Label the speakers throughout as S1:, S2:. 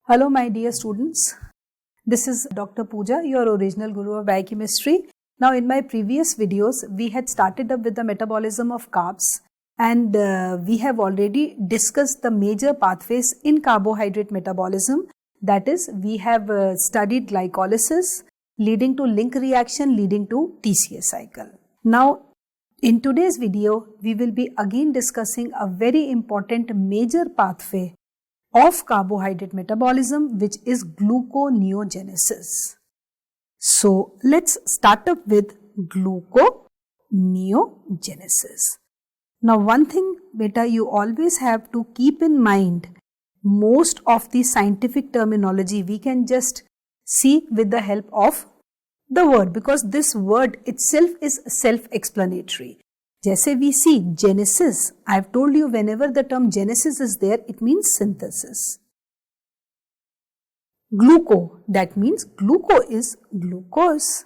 S1: Hello my dear students, this is Dr. Pooja, your original guru of biochemistry. Now in my previous videos, we had started up with the metabolism of carbs and we have already discussed the major pathways in carbohydrate metabolism. That is, we have studied glycolysis leading to link reaction leading to TCA cycle. Now in today's video, we will be again discussing a very important major pathway of carbohydrate metabolism, which is gluconeogenesis. So let's start up with gluconeogenesis. Now one thing beta you always have to keep in mind, most of the scientific terminology we can just see with the help of the word, because this word itself is self-explanatory. जैसे we see genesis, I have told you whenever the term genesis is there, it means synthesis. Gluco, that means gluco is glucose.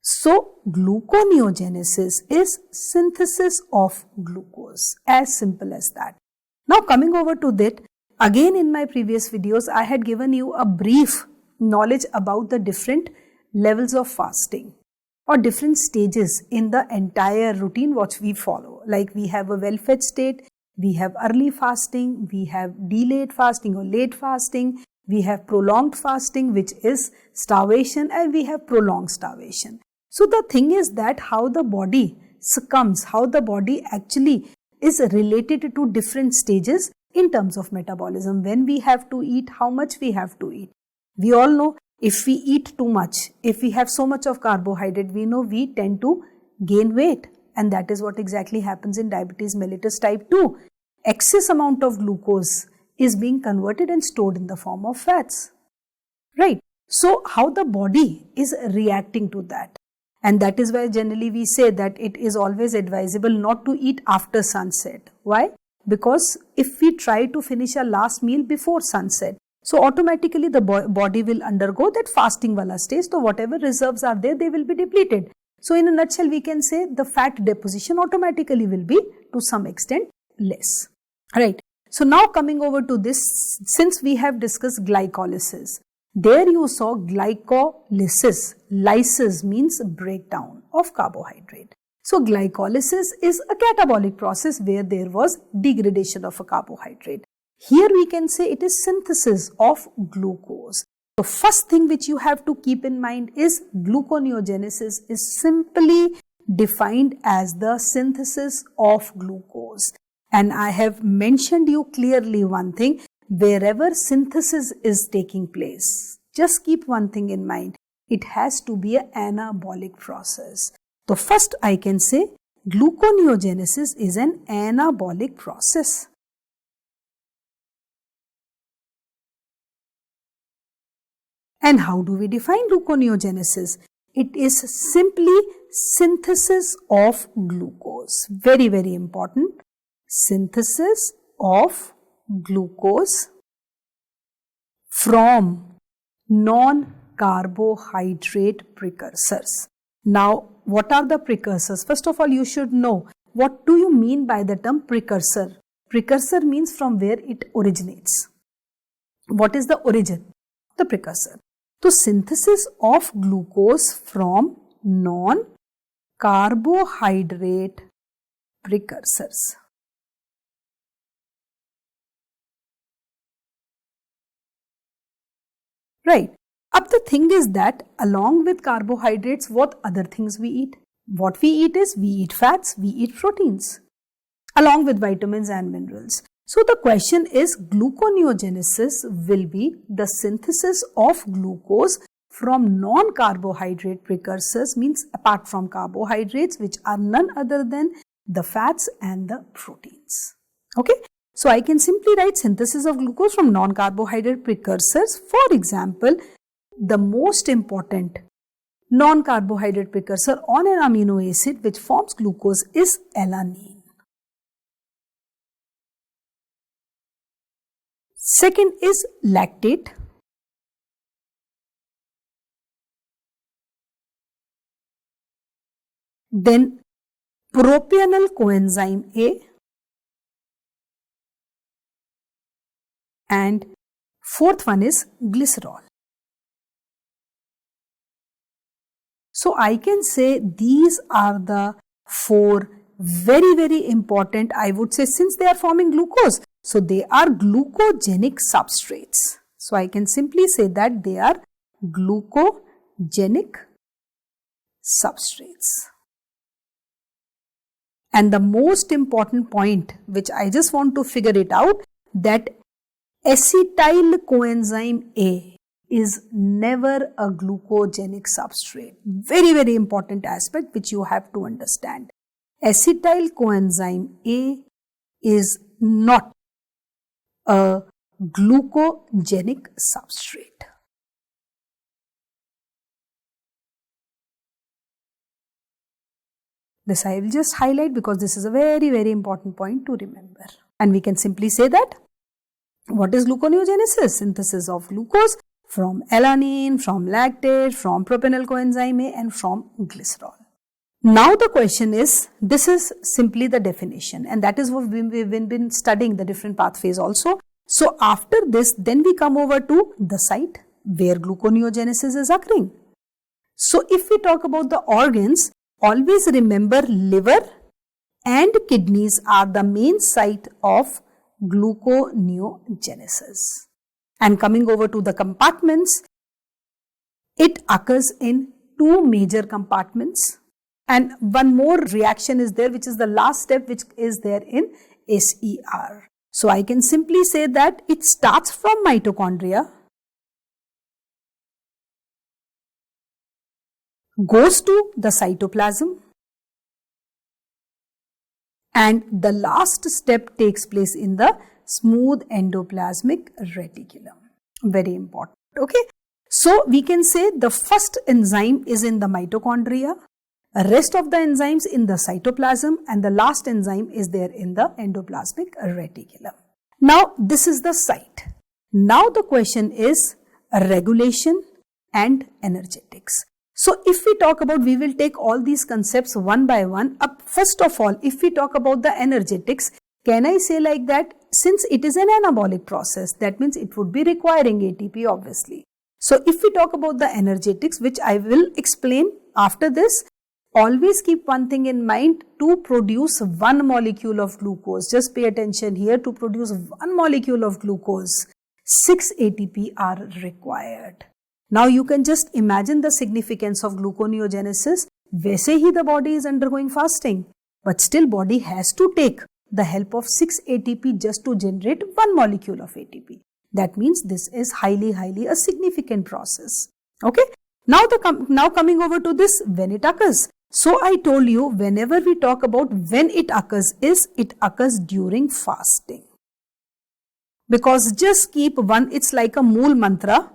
S1: So gluconeogenesis is synthesis of glucose, as simple as that. Now coming over to that, again in my previous videos, I had given you a brief knowledge about the different levels of fasting or different stages in the entire routine which we follow. Like we have a well-fed state, we have early fasting, we have delayed fasting or late fasting, we have prolonged fasting which is starvation, and we have prolonged starvation. So the thing is that how the body succumbs, how the body actually is related to different stages in terms of metabolism. When we have to eat, how much we have to eat. We all know if we eat too much, if we have so much of carbohydrate, we know we tend to gain weight, and that is what exactly happens in diabetes mellitus type 2. Excess amount of glucose is being converted and stored in the form of fats, right? So how the body is reacting to that, and that is why generally we say that it is always advisable not to eat after sunset. Why? Because if we try to finish our last meal before sunset, so automatically the body will undergo that fasting wala stage. So whatever reserves are there, they will be depleted. So in a nutshell, we can say the fat deposition automatically will be to some extent less. Right. So now coming over to this, since we have discussed glycolysis, there you saw glycolysis. Lysis means breakdown of carbohydrate. So glycolysis is a catabolic process where there was degradation of a carbohydrate. Here we can say it is synthesis of glucose. The first thing which you have to keep in mind is gluconeogenesis is simply defined as the synthesis of glucose. And I have mentioned you clearly one thing, wherever synthesis is taking place, just keep one thing in mind, it has to be an anabolic process. So first I can say gluconeogenesis is an anabolic process. And how do we define gluconeogenesis? It is simply synthesis of glucose. Very, very important. Synthesis of glucose from non-carbohydrate precursors. Now, what are the precursors? First of all, you should know what do you mean by the term precursor? Precursor means from where it originates. What is the origin? The precursor. So, synthesis of glucose from non-carbohydrate precursors. Right. Up the thing is that along with carbohydrates, what other things we eat? What we eat is we eat fats, we eat proteins, along with vitamins and minerals. So the question is, gluconeogenesis will be the synthesis of glucose from non-carbohydrate precursors, means apart from carbohydrates, which are none other than the fats and the proteins. Okay. So I can simply write synthesis of glucose from non-carbohydrate precursors. For example, the most important non-carbohydrate precursor on an amino acid which forms glucose is alanine. Second is lactate. Then propionyl coenzyme A and Fourth one is glycerol. So I can say these are the four very, very important, I would say, since they are forming glucose. So they are glucogenic substrates. So I can simply say that they are glucogenic substrates. And the most important point, which I just want to figure it out, that acetyl coenzyme A is never a glucogenic substrate. Very, very important aspect which you have to understand. Acetyl coenzyme A is not a glucogenic substrate. This I will just highlight because this is a very, very important point to remember. And we can simply say that what is gluconeogenesis? Synthesis of glucose from alanine, from lactate, from propenyl coenzyme A and from glycerol. Now the question is, this is simply the definition, and that is what we've been studying the different pathways also. So after this, then we come over to the site where gluconeogenesis is occurring. So if we talk about the organs, always remember liver and kidneys are the main site of gluconeogenesis. And coming over to the compartments, it occurs in two major compartments. And one more reaction is there, which is the last step, which is there in SER. So I can simply say that it starts from mitochondria, goes to the cytoplasm, and the last step takes place in the smooth endoplasmic reticulum. Very important. Okay. So we can say the first enzyme is in the mitochondria, rest of the enzymes in the cytoplasm, and the last enzyme is there in the endoplasmic reticulum. Now this is the site. Now the question is regulation and energetics. So if we talk about, we will take all these concepts one by one. First of all, if we talk about the energetics, can I say like that, since it is an anabolic process, that means it would be requiring ATP obviously. So if we talk about the energetics, which I will explain after this, always keep one thing in mind: to produce one molecule of glucose, just pay attention here, to produce one molecule of glucose, 6 ATP are required. Now you can just imagine the significance of gluconeogenesis. वैसे ही the body is undergoing fasting, but still body has to take the help of 6 ATP just to generate one molecule of ATP. That means this is highly a significant process. Okay. Now coming over to this, when it occurs. So I told you, whenever we talk about when it occurs, it occurs during fasting. Because just keep one, it's like a mool mantra.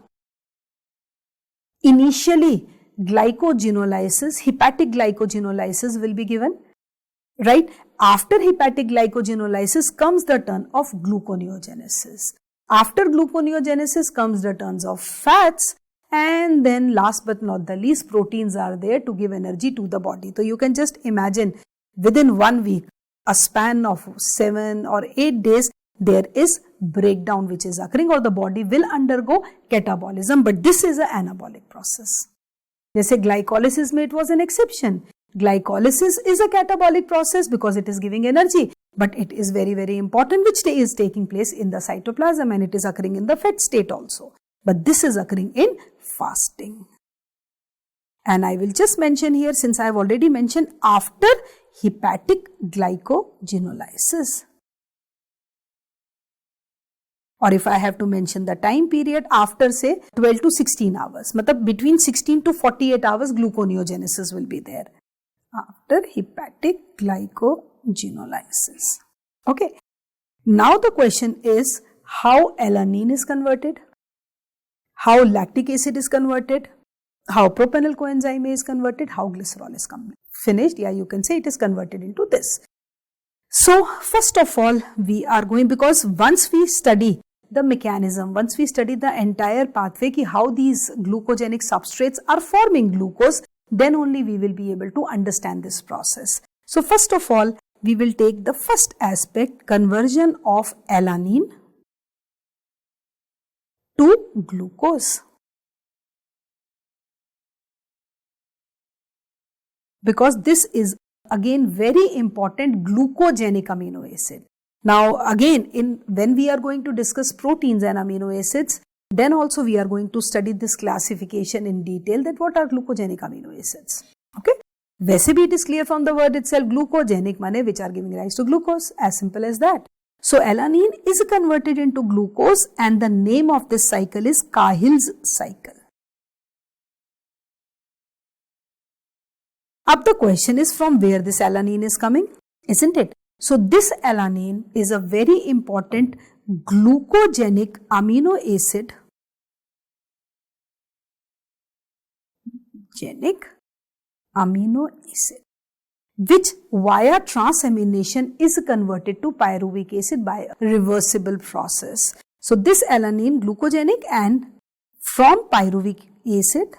S1: Initially, glycogenolysis, hepatic glycogenolysis will be given, right? After hepatic glycogenolysis comes the turn of gluconeogenesis. After gluconeogenesis comes the turns of fats, and then last but not the least, proteins are there to give energy to the body. So you can just imagine within 1 week, a span of 7 or 8 days, there is breakdown which is occurring, or the body will undergo catabolism, but this is an anabolic process. जैसे glycolysis में it was an exception. Glycolysis is a catabolic process because it is giving energy, but it is very important, which is taking place in the cytoplasm, and it is occurring in the fed state also. But this is occurring in fasting. And I will just mention here, since I have already mentioned, after hepatic glycogenolysis. Or if I have to mention the time period, after say 12 to 16 hours, matlab between 16 to 48 hours gluconeogenesis will be there. After hepatic glycogenolysis. Okay. Now the question is how alanine is converted, how lactic acid is converted, how propenyl coenzyme A is converted, how glycerol is finished. Yeah, you can say it is converted into this. So first of all, we are going, because once we study the mechanism, once we study the entire pathway, ki how these glucogenic substrates are forming glucose, then only we will be able to understand this process. So first of all, we will take the first aspect, conversion of alanine to glucose. Because this is again very important glucogenic amino acid. Now again, when we are going to discuss proteins and amino acids, then also we are going to study this classification in detail, that what are glucogenic amino acids. Okay. वैसे भी it is clear from the word itself, glucogenic माने which are giving rise to glucose, as simple as that. So alanine is converted into glucose and the name of this cycle is Cahill's cycle. Up the question is from where this alanine is coming, isn't it? So this alanine is a very important glucogenic amino acid, which via transamination is converted to pyruvic acid by a reversible process. So this alanine glucogenic, and from pyruvic acid,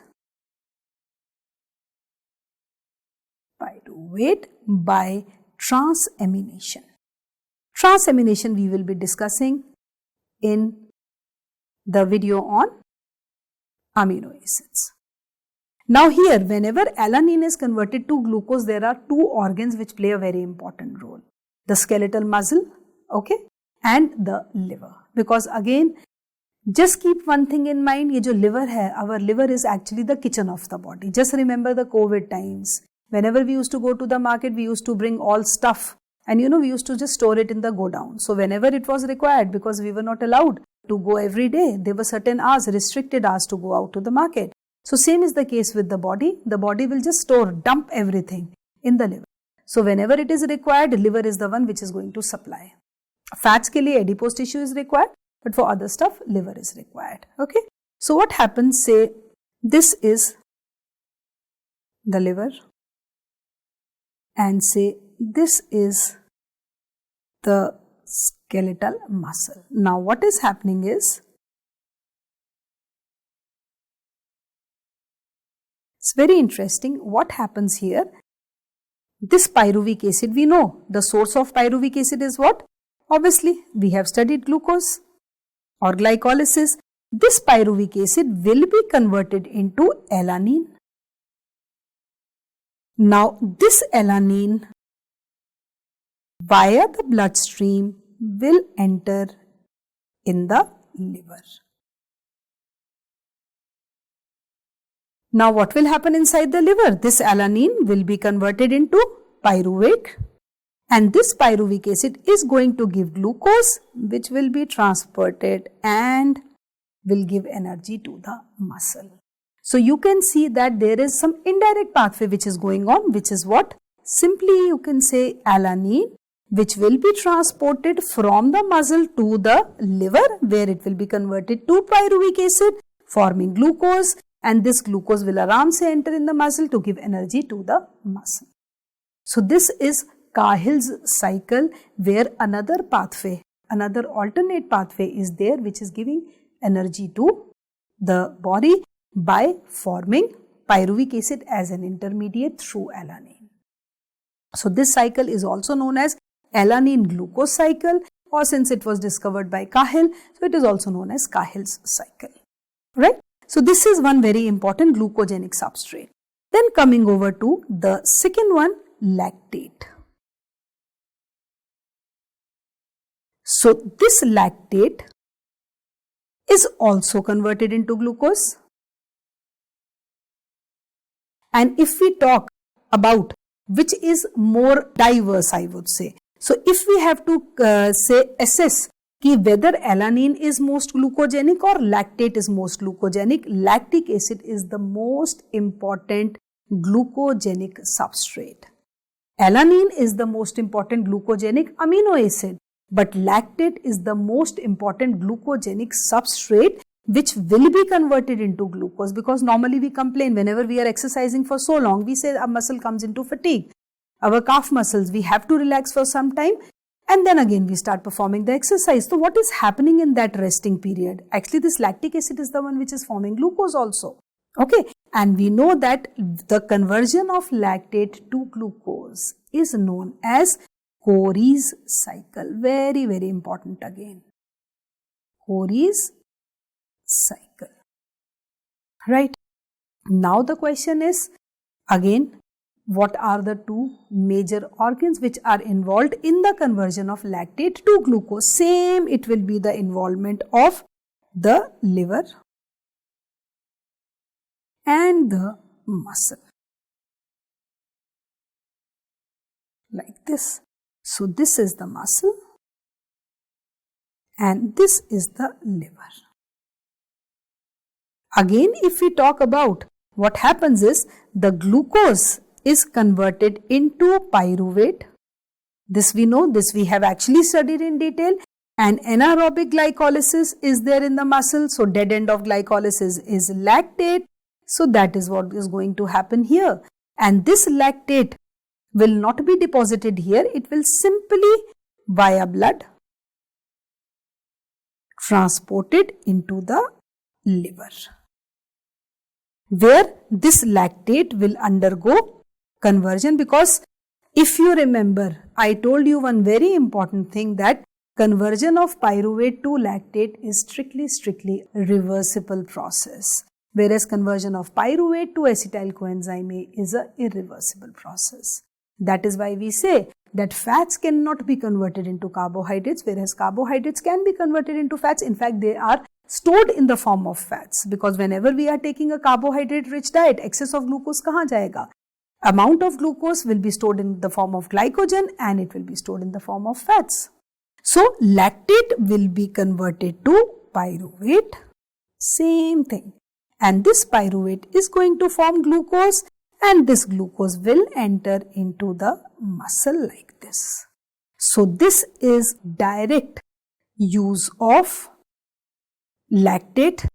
S1: pyruvate by transamination. Transamination we will be discussing in the video on amino acids. Now here, whenever alanine is converted to glucose, there are two organs which play a very important role. The skeletal muscle, okay, and the liver. Because again, just keep one thing in mind, ये जो liver है, our liver is actually the kitchen of the body. Just remember the COVID times. Whenever we used to go to the market, we used to bring all stuff, and we used to just store it in the godown. So whenever it was required, because we were not allowed to go every day, there were certain hours, restricted hours to go out to the market. So same is the case with the body. The body will just dump everything in the liver. So whenever it is required, liver is the one which is going to supply. Fats ke liye adipose tissue is required, but for other stuff, liver is required. Okay. So what happens, say this is the liver, and say this is the skeletal muscle. Now what is happening is, it's very interesting what happens here. This pyruvic acid, we know the source of pyruvic acid is what? Obviously, we have studied glucose or glycolysis. This pyruvic acid will be converted into alanine. Now, this alanine via the bloodstream will enter in the liver. Now what will happen inside the liver? This alanine will be converted into pyruvate, and this pyruvic acid is going to give glucose, which will be transported and will give energy to the muscle. So you can see that there is some indirect pathway which is going on, which is what? Simply you can say alanine, which will be transported from the muscle to the liver, where it will be converted to pyruvic acid, forming glucose. And this glucose will aram se enter in the muscle to give energy to the muscle. So this is Cahill's cycle, where another pathway, another alternate pathway is there, which is giving energy to the body by forming pyruvic acid as an intermediate through alanine. So this cycle is also known as alanine glucose cycle, or since it was discovered by Cahill, so it is also known as Cahill's cycle, right? So this is one very important glucogenic substrate. Then coming over to the second one, lactate. So this lactate is also converted into glucose. And if we talk about which is more diverse, I would say. So if we have to assess whether alanine is most glucogenic or lactate is most glucogenic, lactic acid is the most important glucogenic substrate. Alanine is the most important glucogenic amino acid, but lactate is the most important glucogenic substrate which will be converted into glucose, because normally we complain whenever we are exercising for so long, we say our muscle comes into fatigue. Our calf muscles, we have to relax for some time, and then again we start performing the exercise. So what is happening in that resting period? Actually this lactic acid is the one which is forming glucose also. Okay, and we know that the conversion of lactate to glucose is known as Cory's cycle. Very, very important again. Cory's cycle. Right? Now the question is, again, what are the two major organs which are involved in the conversion of lactate to glucose? Same, it will be the involvement of the liver and the muscle. Like this. So this is the muscle and this is the liver. Again, if we talk about what happens is the glucose is converted into pyruvate. This we know, this we have actually studied in detail. And anaerobic glycolysis is there in the muscle. So dead end of glycolysis is lactate. So that is what is going to happen here. And this lactate will not be deposited here. It will simply via blood transported into the liver, where this lactate will undergo conversion. Because if you remember, I told you one very important thing, that conversion of pyruvate to lactate is strictly reversible process, whereas conversion of pyruvate to acetyl coenzyme A is an irreversible process. That is why we say that fats cannot be converted into carbohydrates, whereas carbohydrates can be converted into fats. In fact, they are stored in the form of fats, because whenever we are taking a carbohydrate rich diet, excess of glucose kahan jayega? Amount of glucose will be stored in the form of glycogen and it will be stored in the form of fats. So lactate will be converted to pyruvate, same thing, and this pyruvate is going to form glucose, and this glucose will enter into the muscle like this. So this is direct use of lactate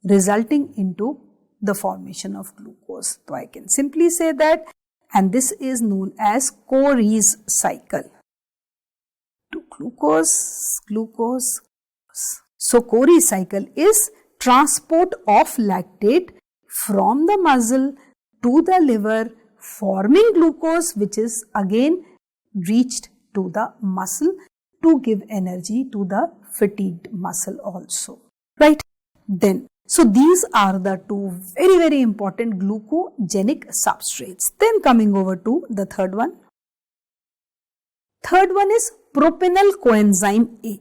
S1: resulting into the formation of glucose. So I can simply say that, and this is known as Core's cycle. To glucose. So Core's cycle is transport of lactate from the muscle to the liver, forming glucose, which is again reached to the muscle to give energy to the fatigued muscle also. Right? Then, so these are the two very important glucogenic substrates. Then coming over to the third one. Third one is propenyl coenzyme A.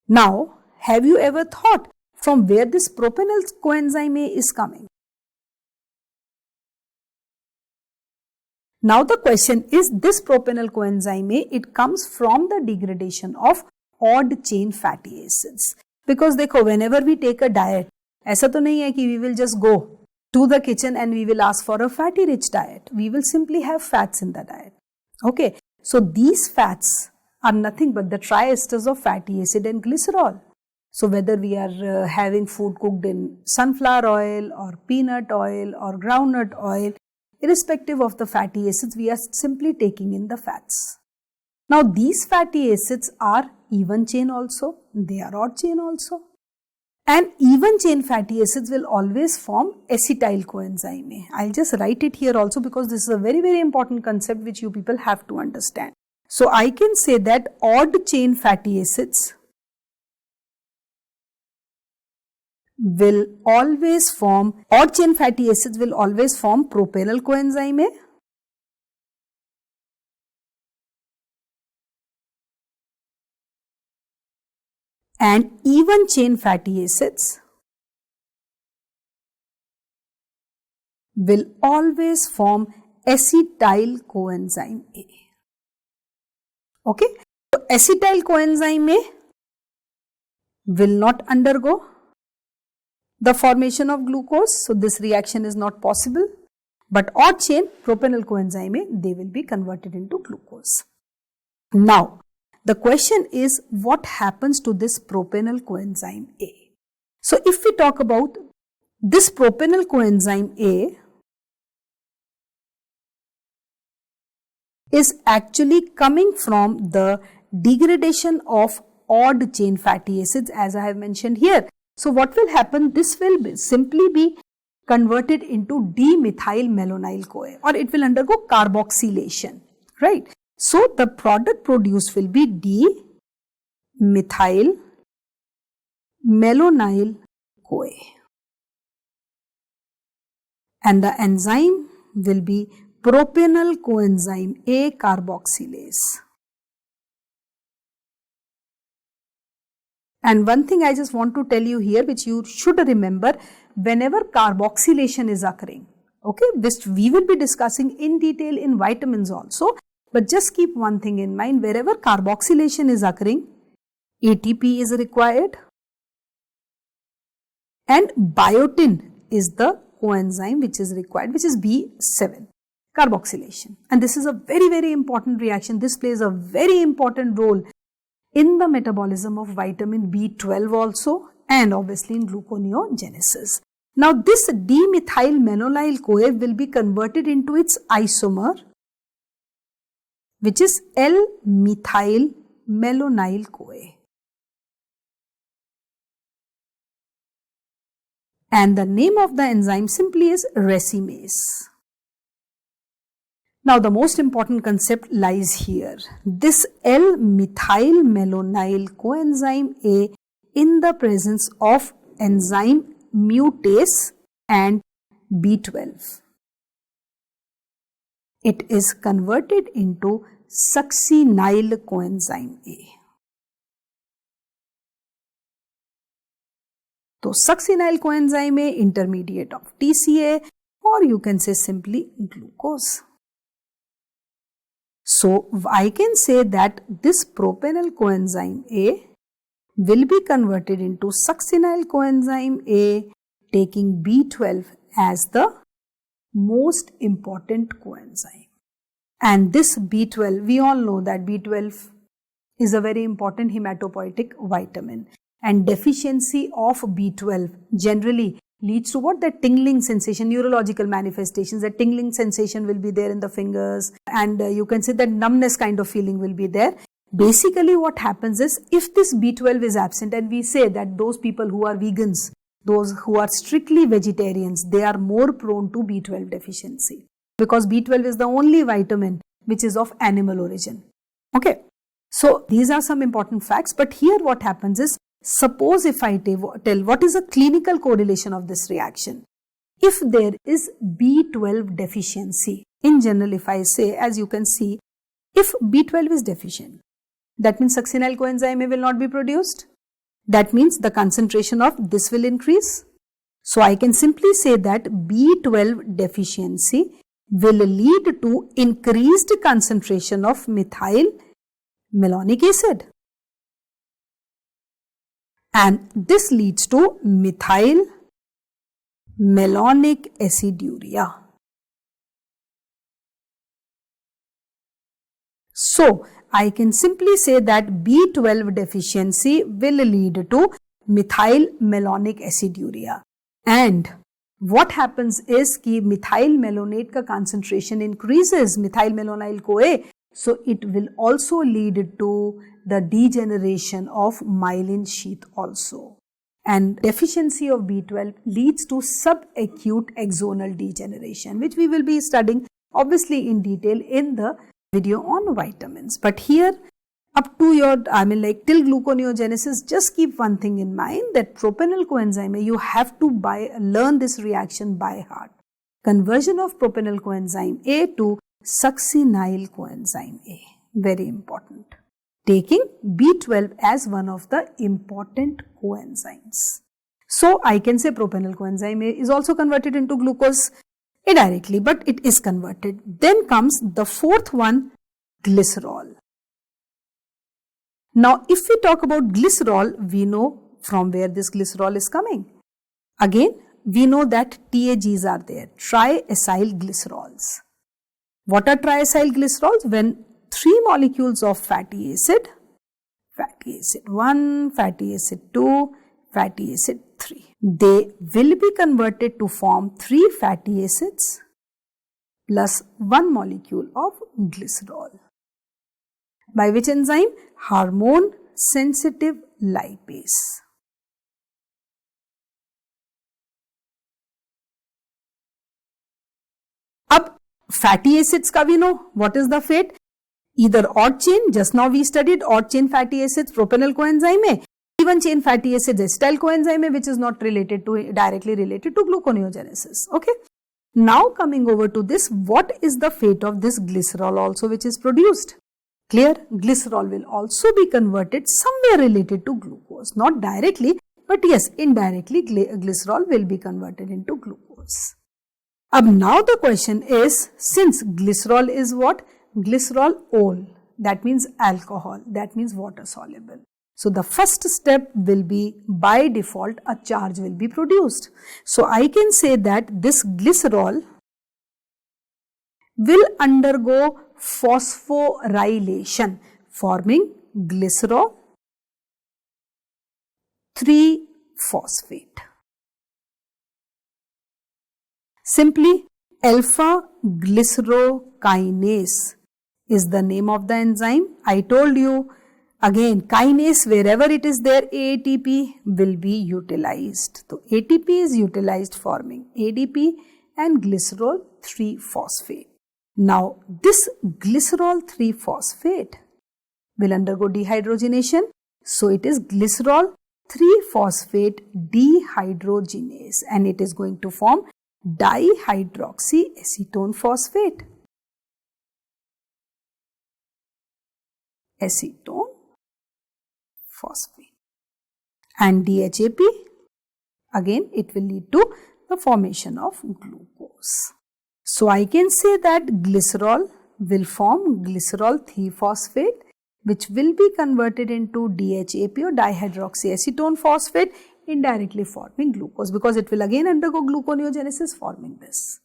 S1: Now, have you ever thought from where this propenyl coenzyme A is coming? Now the question is, this propenyl coenzyme A, it comes from the degradation of odd chain fatty acids. Because देखो, whenever we take a diet, ऐसा तो नहीं है कि we will just go to the kitchen and we will ask for a fatty rich diet. We will simply have fats in the diet. Okay, so these fats are nothing but the triesters of fatty acid and glycerol. So whether we are having food cooked in sunflower oil or peanut oil or groundnut oil, irrespective of the fatty acids, we are simply taking in the fats. Now these fatty acids are even chain also, they are odd chain also. And even chain fatty acids will always form acetyl coenzyme A. I'll just write it here also because this is a very important concept which you people have to understand. So I can say that odd chain fatty acids will always form, odd chain fatty acids will always form propenyl coenzyme A. And even chain fatty acids will always form acetyl coenzyme A. Okay, so acetyl coenzyme A will not undergo the formation of glucose, so this reaction is not possible. But odd chain propenyl coenzyme A, they will be converted into glucose. Now, the question is, what happens to this propenyl coenzyme A? So if we talk about this propenyl coenzyme A, is actually coming from the degradation of odd chain fatty acids, as I have mentioned here. So what will happen? This will simply be converted into D-methylmalonyl-CoA, or it will undergo carboxylation, right? So the product produced will be methyl malonyl CoA. And the enzyme will be propenyl coenzyme A carboxylase. And one thing I just want to tell you here, which you should remember, whenever carboxylation is occurring, okay, this we will be discussing in detail in vitamins also, but just keep one thing in mind, wherever carboxylation is occurring, ATP is required and biotin is the coenzyme which is required, which is B7, carboxylation. And this is a very, very important reaction. This plays a very important role in the metabolism of vitamin B12 also, and obviously in gluconeogenesis. Now this dimethyl malonyl CoA will be converted into its isomer, which is L-methyl malonyl CoA. And the name of the enzyme simply is racemase. Now the most important concept lies here. This L-methyl malonyl coenzyme A, in the presence of enzyme mutase and B12, it is converted into succinyl coenzyme A. So succinyl coenzyme A, intermediate of TCA, or you can say simply glucose. So I can say that this propenyl coenzyme A will be converted into succinyl coenzyme A, taking B12 as the most important coenzyme. And this B12, we all know that B12 is a very important hematopoietic vitamin, and deficiency of B12 generally leads to what? That tingling sensation, neurological manifestations. That tingling sensation will be there in the fingers, and you can say that numbness kind of feeling will be there. Basically what happens is, if this B12 is absent, and we say that those people who are vegans, those who are strictly vegetarians, they are more prone to B12 deficiency, because B12 is the only vitamin which is of animal origin. Okay, so these are some important facts, but here what happens is, suppose if I tell what is a clinical correlation of this reaction. If there is B12 deficiency, in general if I say, as you can see, if B12 is deficient, that means succinyl coenzyme A will not be produced. That means the concentration of this will increase. So I can simply say that B12 deficiency will lead to increased concentration of methyl malonic acid. And this leads to methyl malonic aciduria. So I can simply say that B12 deficiency will lead to methyl malonic aciduria. And what happens is कि methyl malonate का concentration increases, methyl malonyl CoA, so it will also lead to the degeneration of myelin sheath also. And deficiency of B12 leads to subacute axonal degeneration, which we will be studying obviously in detail in the video on vitamins. But here, up to your, till gluconeogenesis, just keep one thing in mind, that propenyl coenzyme A, you have to learn this reaction by heart. Conversion of propenyl coenzyme A to succinyl coenzyme A, very important. Taking B12 as one of the important coenzymes. So I can say propenyl coenzyme A is also converted into glucose indirectly, but it is converted. Then comes the fourth one, glycerol. Now if we talk about glycerol, we know from where this glycerol is coming. Again, we know that TAGs are there, triacyl glycerols. What are triacyl glycerols? When three molecules of fatty acid 1, fatty acid 2, fatty acid 3, they will be converted to form 3 fatty acids plus 1 molecule of glycerol. By which enzyme? Hormone sensitive lipase. अब fatty acids का we know what is the fate? Either odd chain, just now we studied odd chain fatty acids, propanol coenzyme hai, even chain fatty acids, acetyl coenzyme hai, which is not directly related to gluconeogenesis. Okay. Now coming over to this, what is the fate of this glycerol also which is produced? Clear? Glycerol will also be converted somewhere related to glucose, not directly, but yes, indirectly glycerol will be converted into glucose. Now the question is, since glycerol is what? Glycerol-ol, that means alcohol, that means water soluble. So the first step will be, by default, a charge will be produced. So I can say that this glycerol will undergo phosphorylation, forming glycerol 3-phosphate. Simply, alpha-glycerokinase is the name of the enzyme. I told you, again, kinase, wherever it is there, ATP will be utilized. So ATP is utilized, forming ADP and glycerol 3-phosphate. Now, this glycerol 3-phosphate will undergo dehydrogenation. So it is glycerol 3-phosphate dehydrogenase, and it is going to form dihydroxyacetone phosphate. Acetone phosphate. And DHAP, again it will lead to the formation of glucose. So I can say that glycerol will form glycerol 3-phosphate, which will be converted into DHAP or dihydroxyacetone phosphate, indirectly forming glucose, because it will again undergo gluconeogenesis, forming this.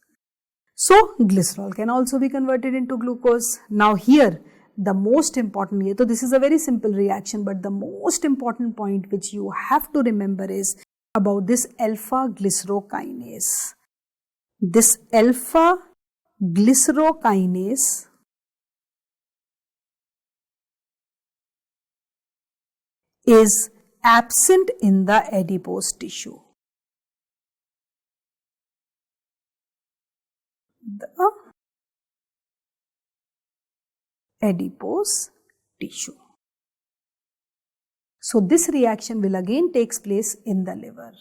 S1: So glycerol can also be converted into glucose. Now here, the most important, so this is a very simple reaction, but the most important point which you have to remember is about this alpha-glycerokinase. This alpha-glycerokinase is absent in the adipose tissue. The adipose tissue. So this reaction will again takes place in the liver.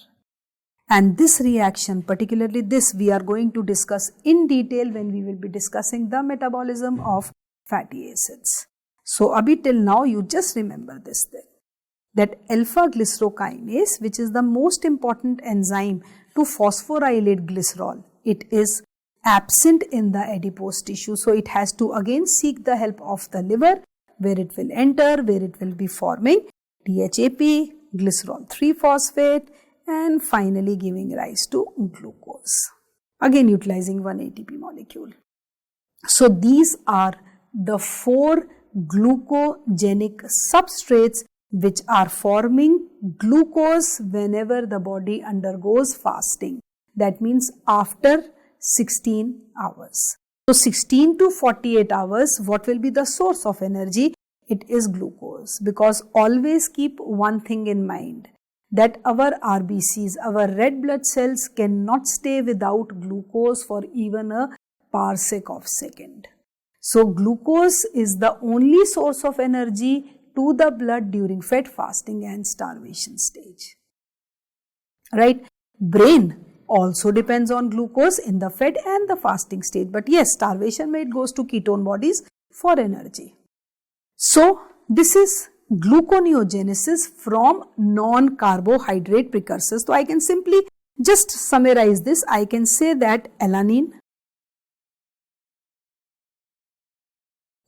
S1: And this reaction, particularly this, we are going to discuss in detail when we will be discussing the metabolism of fatty acids. So abhi till now you just remember this thing, that alpha-glycerokinase, which is the most important enzyme to phosphorylate glycerol, it is absent in the adipose tissue. So it has to again seek the help of the liver, where it will enter, where it will be forming DHAP, glycerol 3-phosphate, and finally giving rise to glucose, again utilizing one ATP molecule. So these are the 4 glucogenic substrates which are forming glucose whenever the body undergoes fasting. That means after 16 hours. So 16 to 48 hours, what will be the source of energy? It is glucose, because always keep one thing in mind, that our RBCs, our red blood cells, cannot stay without glucose for even a parsec of second. So glucose is the only source of energy to the blood during fed fasting and starvation stage. Right? Brain also depends on glucose in the fed and the fasting stage. But yes, starvation it goes to ketone bodies for energy. So this is gluconeogenesis from non-carbohydrate precursors. So I can simply just summarize this. I can say that alanine,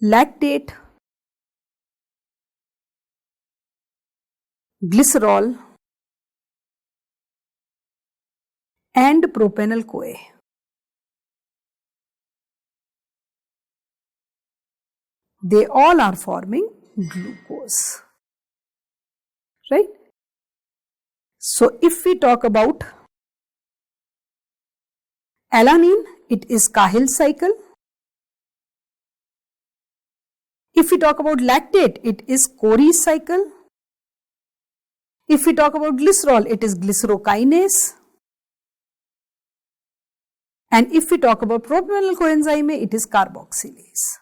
S1: lactate, glycerol and propanol CoA. They all are forming glucose, right? So if we talk about alanine, it is Cahill cycle. If we talk about lactate, it is Cori cycle. If we talk about glycerol, it is glycerokinase. And if we talk about propanol coenzyme, it is carboxylase.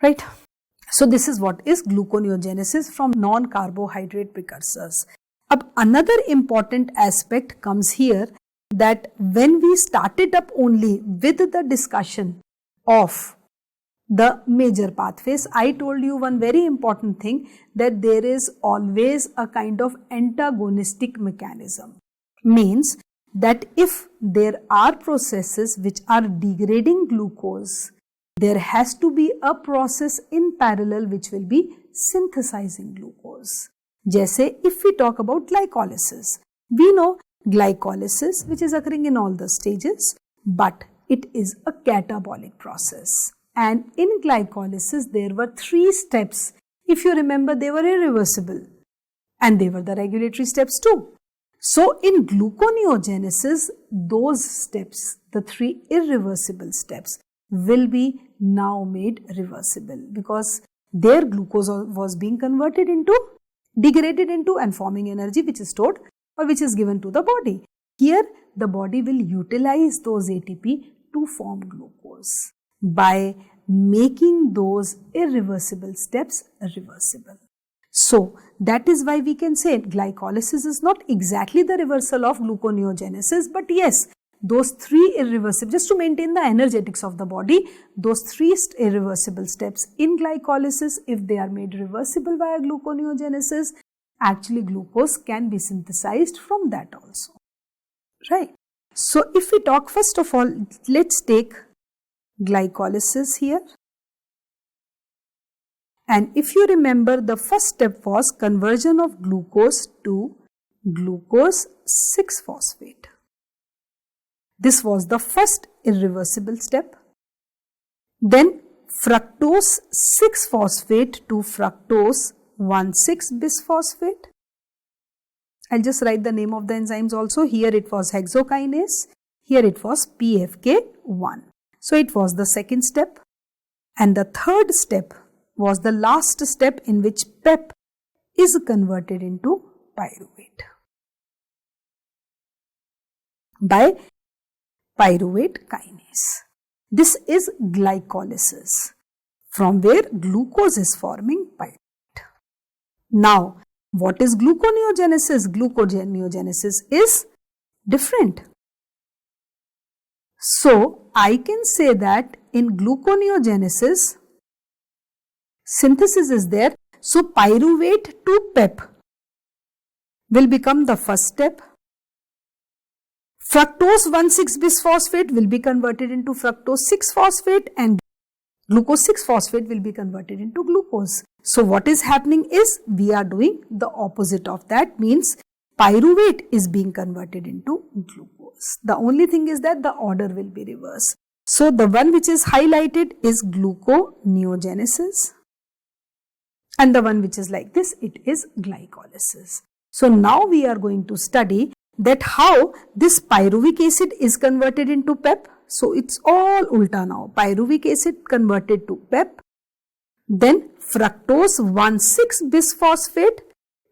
S1: right? So this is what is gluconeogenesis from non-carbohydrate precursors. Another important aspect comes here, that when we started up only with the discussion of the major pathways, I told you one very important thing, that there is always a kind of antagonistic mechanism. Means that if there are processes which are degrading glucose, there has to be a process in parallel which will be synthesizing glucose. Jaise if we talk about glycolysis, we know glycolysis which is occurring in all the stages, but it is a catabolic process. And in glycolysis there were 3 steps. If you remember, they were irreversible and they were the regulatory steps too. So in gluconeogenesis, those steps, the 3 irreversible steps, will be now made reversible, because their glucose was being degraded into and forming energy which is stored or which is given to the body. Here the body will utilize those ATP to form glucose by making those irreversible steps reversible. So that is why we can say glycolysis is not exactly the reversal of gluconeogenesis, but yes, those 3 irreversible, just to maintain the energetics of the body, those 3 irreversible steps in glycolysis, if they are made reversible via gluconeogenesis, actually glucose can be synthesized from that also, right? So if we talk, first of all, let's take glycolysis here. And if you remember, the first step was conversion of glucose to glucose 6-phosphate. This was the first irreversible step. Then fructose 6-phosphate to fructose 1,6-bisphosphate. I'll just write the name of the enzymes also. Here it was hexokinase. Here it was PFK1. So it was the second step. And the third step was the last step, in which PEP is converted into pyruvate by pyruvate kinase. This is glycolysis, from where glucose is forming pyruvate. Now, what is gluconeogenesis? Gluconeogenesis is different. So, I can say that in gluconeogenesis, synthesis is there. So, pyruvate to PEP will become the first step. Fructose 1,6-bisphosphate will be converted into fructose 6-phosphate, and glucose 6-phosphate will be converted into glucose. So what is happening is we are doing the opposite of that, means pyruvate is being converted into glucose. The only thing is that the order will be reversed. So the one which is highlighted is gluconeogenesis, and the one which is like this, it is glycolysis. So now we are going to study that how this pyruvic acid is converted into PEP. So it's all ulta now. Pyruvic acid converted to PEP. Then fructose 1,6-bisphosphate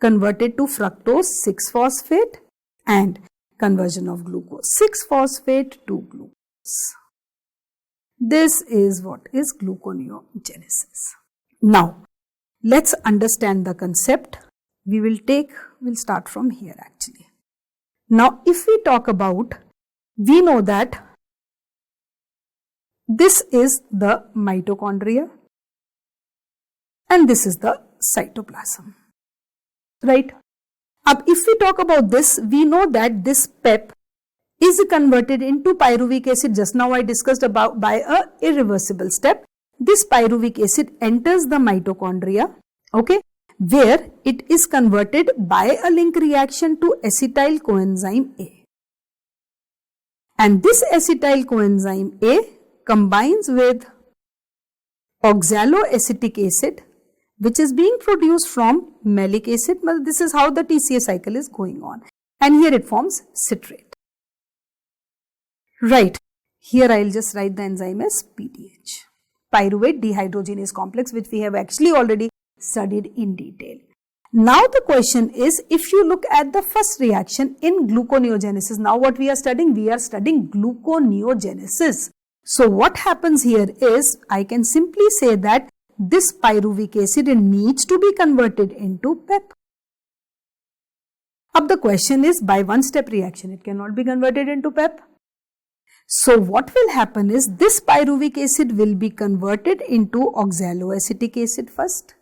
S1: converted to fructose 6-phosphate, and conversion of glucose 6-phosphate to glucose. This is what is gluconeogenesis. Now, let's understand the concept. We'll start from here actually. Now, if we talk about, we know that this is the mitochondria and this is the cytoplasm, right? If we talk about this, we know that this PEP is converted into pyruvic acid. Just now I discussed about by a irreversible step. This pyruvic acid enters the mitochondria, okay, where it is converted by a link reaction to acetyl coenzyme A. And this acetyl coenzyme A combines with oxaloacetic acid, which is being produced from malic acid. Well, this is how the TCA cycle is going on. And here it forms citrate. Right. Here I will just write the enzyme as PDH. Pyruvate dehydrogenase complex, which we have actually already studied in detail. Now the question is, if you look at the first reaction in gluconeogenesis, now what we are studying? We are studying gluconeogenesis. So what happens here is, I can simply say that this pyruvic acid needs to be converted into PEP. Now the question is, by one-step reaction, it cannot be converted into PEP. So what will happen is, this pyruvic acid will be converted into oxaloacetic acid first.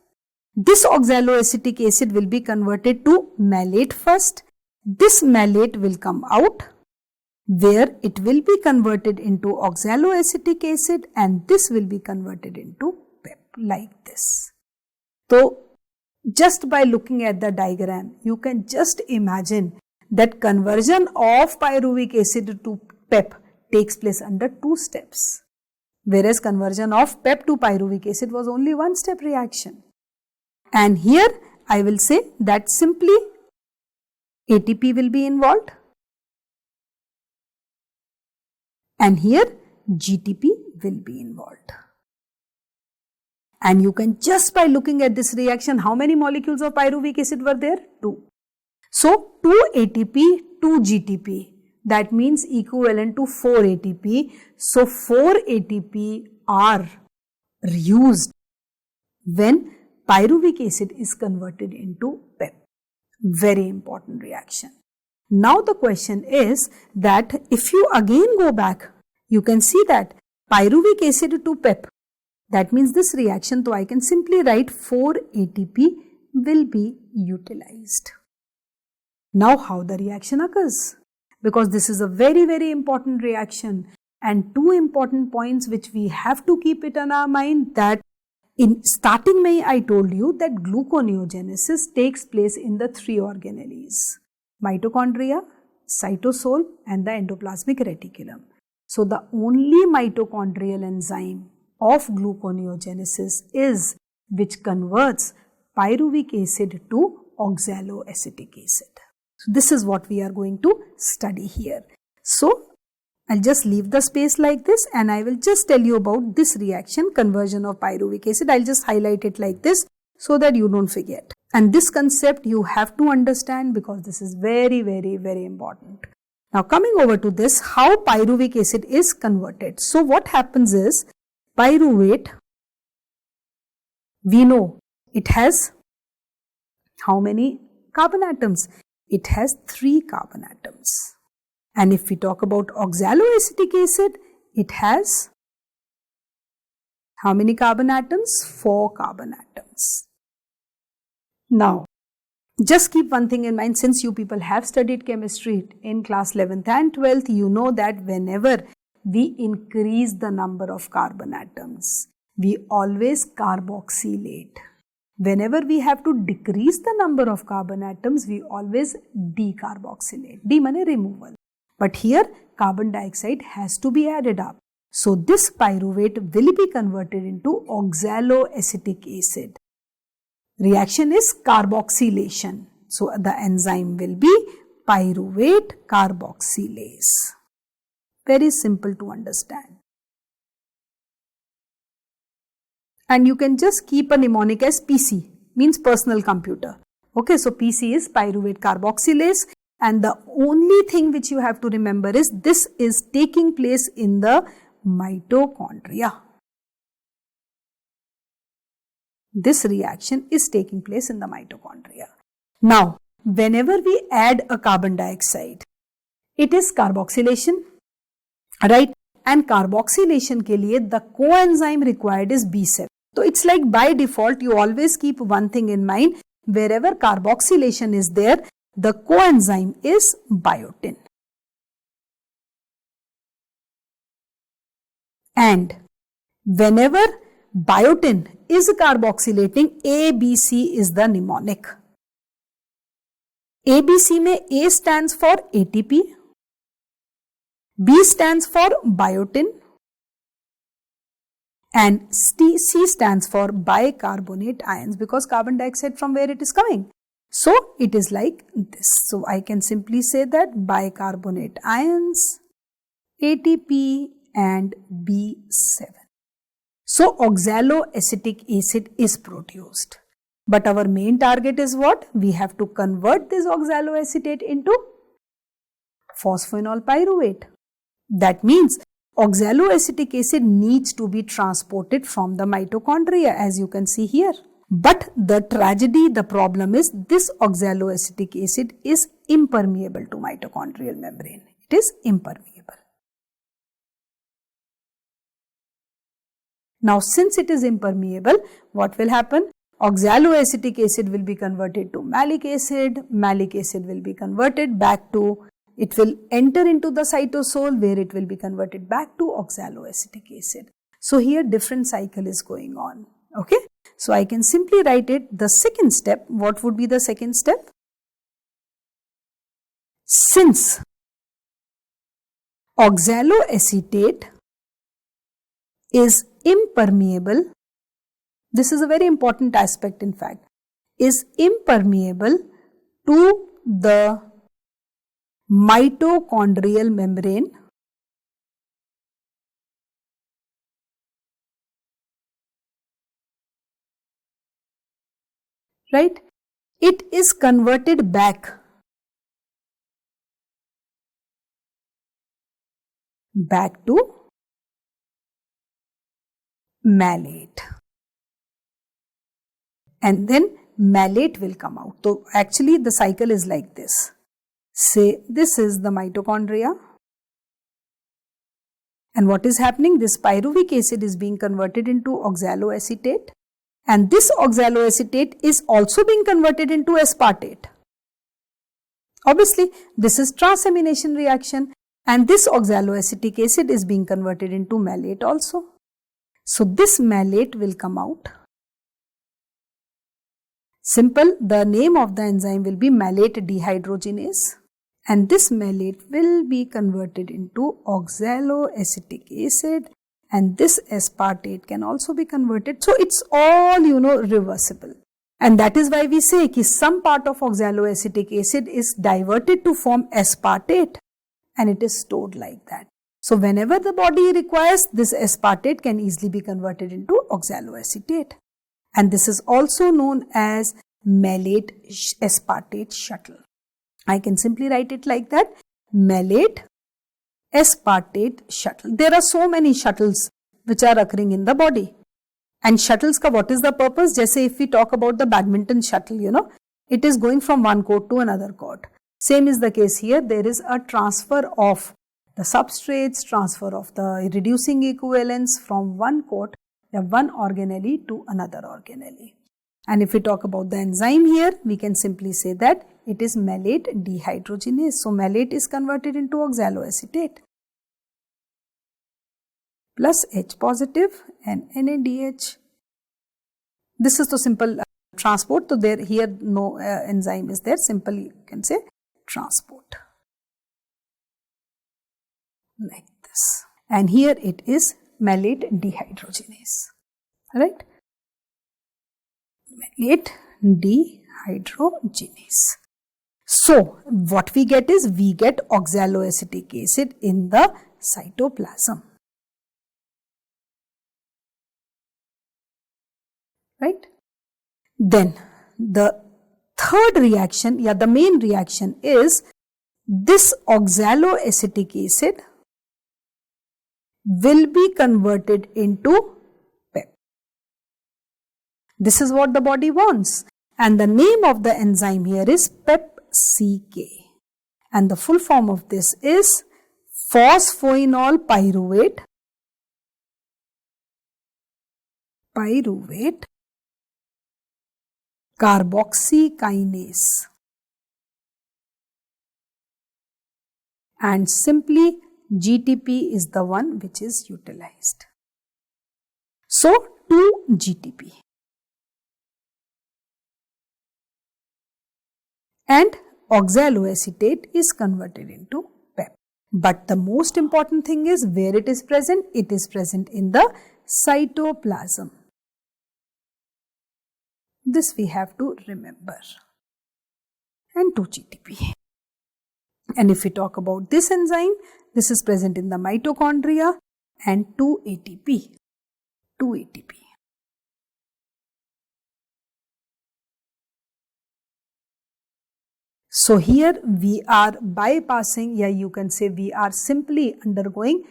S1: This oxaloacetic acid will be converted to malate first. This malate will come out, where it will be converted into oxaloacetic acid, and this will be converted into PEP like this. So just by looking at the diagram, you can just imagine that conversion of pyruvic acid to PEP takes place under 2 steps, whereas conversion of PEP to pyruvic acid was only 1-step reaction. And here I will say that simply ATP will be involved, and here GTP will be involved. And you can just by looking at this reaction, how many molecules of pyruvic acid were there? 2. So 2 ATP, 2 GTP. That means equivalent to 4 ATP. So 4 ATP are used when pyruvic acid is converted into PEP. Very important reaction. Now the question is that if you again go back, you can see that pyruvic acid to PEP, that means this reaction, so I can simply write 4 ATP will be utilized. Now how the reaction occurs? Because this is a very important reaction, and 2 important points which we have to keep it in our mind, that in starting May I told you that gluconeogenesis takes place in the 3 organelles: mitochondria, cytosol and the endoplasmic reticulum. So the only mitochondrial enzyme of gluconeogenesis is which converts pyruvic acid to oxaloacetic acid. So this is what we are going to study here. So I'll just leave the space like this, and I will just tell you about this reaction, conversion of pyruvic acid. I'll just highlight it like this so that you don't forget. And this concept you have to understand, because this is very important. Now coming over to this, how pyruvic acid is converted. So what happens is, pyruvate, we know it has how many carbon atoms? It has 3 carbon atoms. And if we talk about oxaloacetic acid, it has how many carbon atoms? 4 carbon atoms. Now, just keep one thing in mind, since you people have studied chemistry in class 11th and 12th, you know that whenever we increase the number of carbon atoms, we always carboxylate. Whenever we have to decrease the number of carbon atoms, we always decarboxylate. D means removal. But here carbon dioxide has to be added up. So this pyruvate will be converted into oxaloacetic acid. Reaction is carboxylation. So the enzyme will be pyruvate carboxylase. Very simple to understand. And you can just keep a mnemonic as PC, means personal computer. Okay, so PC is pyruvate carboxylase, and the only thing which you have to remember is this is taking place in the mitochondria. This reaction is taking place in the mitochondria. Now, whenever we add a carbon dioxide, it is carboxylation, right? And carboxylation ke liye the coenzyme required is B7. So it's like by default you always keep one thing in mind, wherever carboxylation is there, the coenzyme is biotin. And whenever biotin is carboxylating, ABC is the mnemonic. ABC mein A stands for ATP, B stands for biotin, and C stands for bicarbonate ions, because carbon dioxide from where it is coming. So it is like this. So I can simply say that bicarbonate ions, ATP and B7. So oxaloacetic acid is produced. But our main target is what? We have to convert this oxaloacetate into phosphoenolpyruvate. That means oxaloacetic acid needs to be transported from the mitochondria, as you can see here. But the tragedy, the problem is this oxaloacetic acid is impermeable to mitochondrial membrane. It is impermeable. Now, since it is impermeable, what will happen? Oxaloacetic acid will be converted to malic acid. Malic acid will be converted back to, it will enter into the cytosol where it will be converted back to oxaloacetic acid. So, here different cycle is going on. Okay. So, I can simply write it, the second step. What would be the second step? Since oxaloacetate is impermeable, this is a very important aspect in fact, is impermeable to the mitochondrial membrane, right? It is converted back to malate, and then malate will come out. So actually the cycle is like this. Say this is the mitochondria, and what is happening? This pyruvic acid is being converted into oxaloacetate, and this oxaloacetate is also being converted into aspartate. Obviously this is transamination reaction, and this oxaloacetic acid is being converted into malate also. So this malate will come out. Simple, the name of the enzyme will be malate dehydrogenase, and this malate will be converted into oxaloacetic acid, and this aspartate can also be converted. So it's all reversible, and that is why we say that some part of oxaloacetic acid is diverted to form aspartate, and it is stored like that. So whenever the body requires, this aspartate can easily be converted into oxaloacetate, and this is also known as malate aspartate shuttle. I can simply write it like that, malate aspartate shuttle. There are so many shuttles which are occurring in the body, and shuttles ka what is the purpose? Just if we talk about the badminton shuttle, it is going from one court to another court. Same is the case here. There is a transfer of the substrates, transfer of the reducing equivalents from one court, one organelle to another organelle. And if we talk about the enzyme here, we can simply say that it is malate dehydrogenase. So malate is converted into oxaloacetate plus H positive and NADH. This is the simple transport. So there here no enzyme is there. Simply you can say transport like this. And here it is malate dehydrogenase. Right? Malate dehydrogenase. So what we get is, we get oxaloacetic acid in the cytoplasm. Right? Then the third reaction, the main reaction is this oxaloacetic acid will be converted into PEP. This is what the body wants, and the name of the enzyme here is PEPCK, and the full form of this is phosphoenolpyruvate carboxykinase, and simply GTP is the one which is utilized. So 2-GTP. And oxaloacetate is converted into PEP. But the most important thing is where it is present. It is present in the cytoplasm. This we have to remember. And 2-GTP. And if we talk about this enzyme, this is present in the mitochondria, and 2-ATP. So here we are bypassing, you can say we are simply undergoing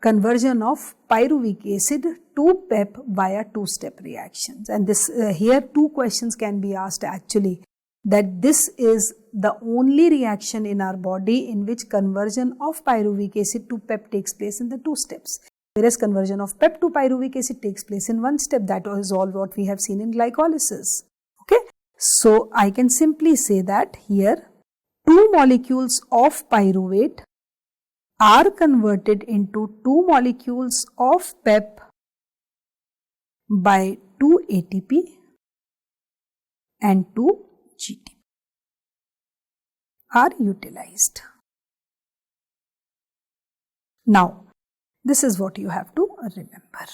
S1: conversion of pyruvic acid to PEP via two-step reactions. And this here two questions can be asked actually, that this is the only reaction in our body in which conversion of pyruvic acid to PEP takes place in the two steps, whereas conversion of PEP to pyruvic acid takes place in one step. That is all what we have seen in glycolysis. Okay, so I can simply say that here two molecules of pyruvate are converted into two molecules of PEP by 2 ATP and 2 GTP are utilized. Now, this is what you have to remember.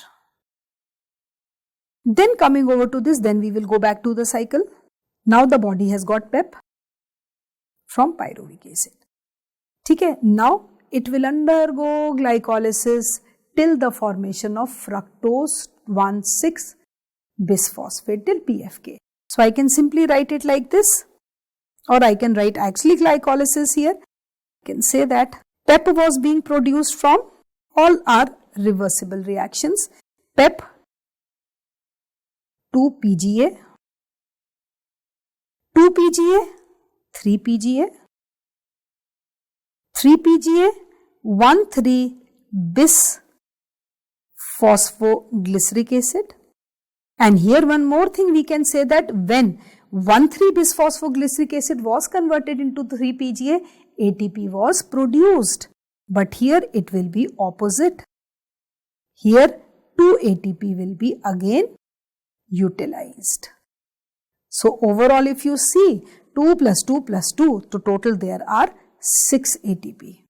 S1: Then coming over to this, then we will go back to the cycle. Now the body has got PEP from pyruvic acid. Okay, now it will undergo glycolysis till the formation of fructose 1,6 bisphosphate till PFK. So I can simply write it like this, or I can write actually glycolysis here. I can say that PEP was being produced from all our reversible reactions. PEP to PGA, 2 PGA, 3 PGA, 3 PGA, 1,3 bisphosphoglyceric acid. And here one more thing we can say, that when 1,3 bisphosphoglyceric acid was converted into 3 PGA, ATP was produced. But here it will be opposite. Here 2 ATP will be again utilized. So overall if you see 2 plus 2 plus 2, to total there are 6 ATP,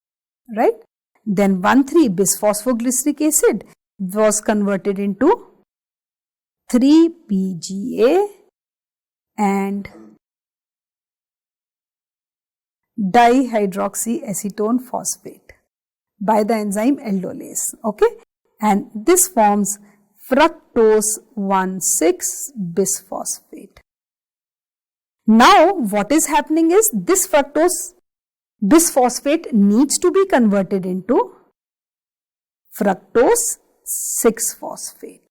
S1: right? Then 1,3 bisphosphoglyceric acid was converted into 3 PGA and dihydroxyacetone phosphate by the enzyme aldolase. Okay, and this forms fructose 1,6 bisphosphate. Now what is happening is, this fructose bisphosphate needs to be converted into fructose 6 phosphate.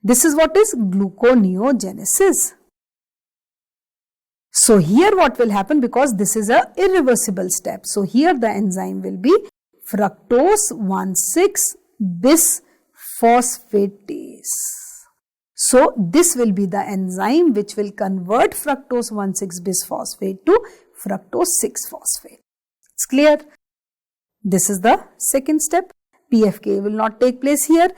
S1: This is what is gluconeogenesis. So here what will happen, because this is a irreversible step. So here the enzyme will be fructose 1,6 bisphosphatase. So this will be the enzyme which will convert fructose 1,6 bisphosphate to fructose 6 phosphate. It's clear? This is the second step. PFK will not take place here.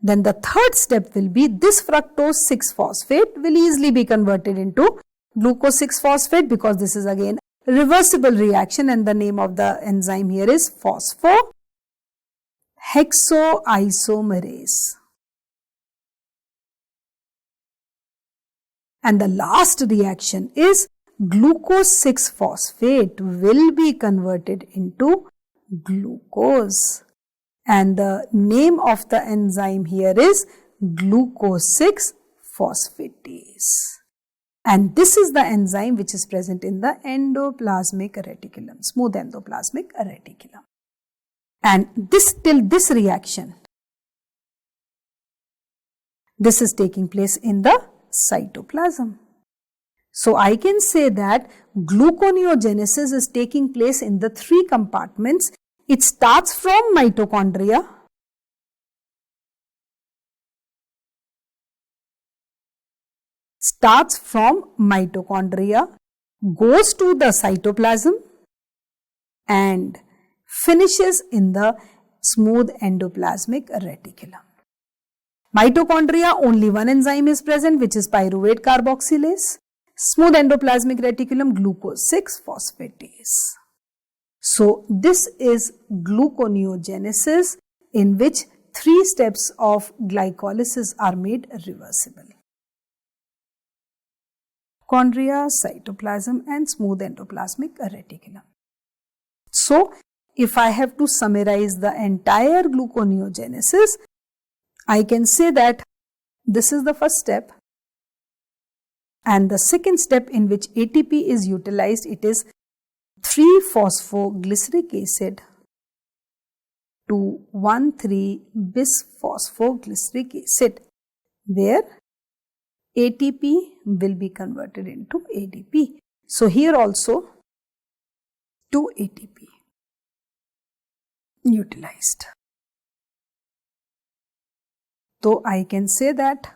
S1: Then the third step will be, this fructose 6 phosphate will easily be converted into glucose 6 phosphate, because this is again reversible reaction and the name of the enzyme here is phosphohexoisomerase. And the last reaction is glucose 6 phosphate will be converted into glucose. And the name of the enzyme here is glucose 6 phosphatase. And this is the enzyme which is present in the endoplasmic reticulum, smooth endoplasmic reticulum. And this, till this reaction, this is taking place in the cytoplasm. So I can say that gluconeogenesis is taking place in the 3 compartments. It starts from mitochondria, goes to the cytoplasm and finishes in the smooth endoplasmic reticulum. Mitochondria, only one enzyme is present, which is pyruvate carboxylase. Smooth endoplasmic reticulum, glucose 6 phosphatase. So this is gluconeogenesis, in which 3 steps of glycolysis are made reversible. Mitochondria, cytoplasm and smooth endoplasmic reticulum. So if I have to summarize the entire gluconeogenesis, I can say that this is the first step, and the second step in which ATP is utilized, it is 3-phosphoglyceric acid 2,1,3-bisphosphoglyceric acid, where ATP will be converted into ADP. So here also 2 ATP utilized. So I can say that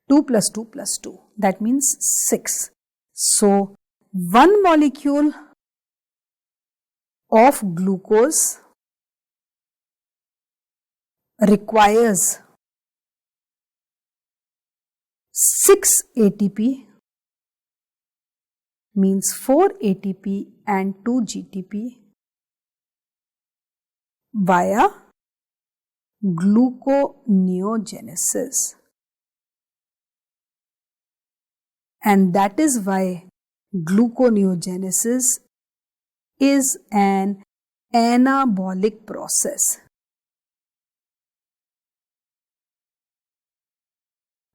S1: 2 plus 2 plus 2, that means 6. So one molecule of glucose requires 6 ATP, means 4 ATP and 2 GTP via gluconeogenesis. And that is why gluconeogenesis is an anabolic process.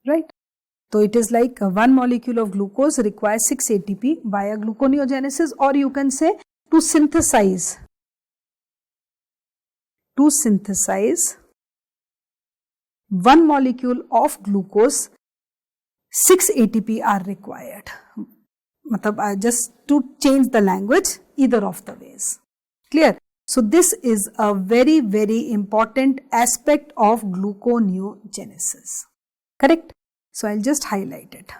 S1: Right? So it is like one molecule of glucose requires 6 ATP via gluconeogenesis, or you can say to synthesize one molecule of glucose, 6 ATP are required. Just to change the language, either of the ways. Clear? So this is a very, very important aspect of gluconeogenesis. Correct? So I'll just highlight it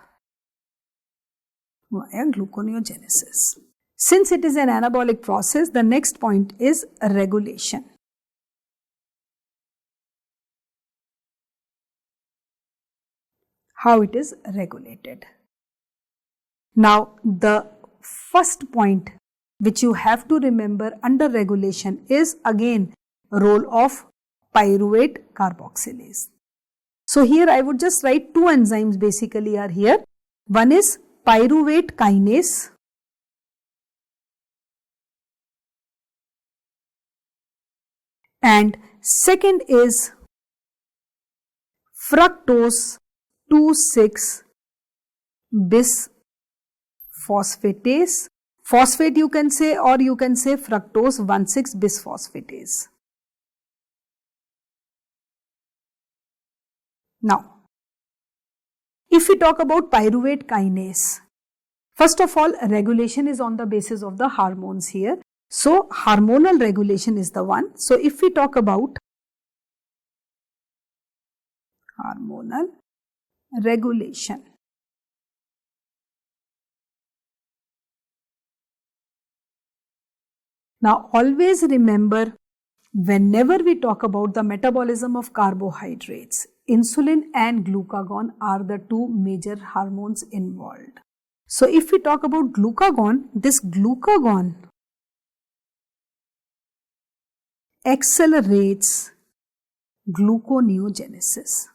S1: via gluconeogenesis. Since it is an anabolic process, the next point is regulation. How it is regulated. Now, the first point which you have to remember under regulation is again role of pyruvate carboxylase. So here I would just write two enzymes basically are here. One is pyruvate kinase and second is fructose 2,6-bisphosphatase. Phosphate you can say, or you can say fructose 1,6-bisphosphatase. Now, if we talk about pyruvate kinase, first of all, regulation is on the basis of the hormones here. So, hormonal regulation is the one. So, if we talk about hormonal regulation, now always remember, whenever we talk about the metabolism of carbohydrates, insulin and glucagon are the two major hormones involved. So if we talk about glucagon, this glucagon accelerates gluconeogenesis.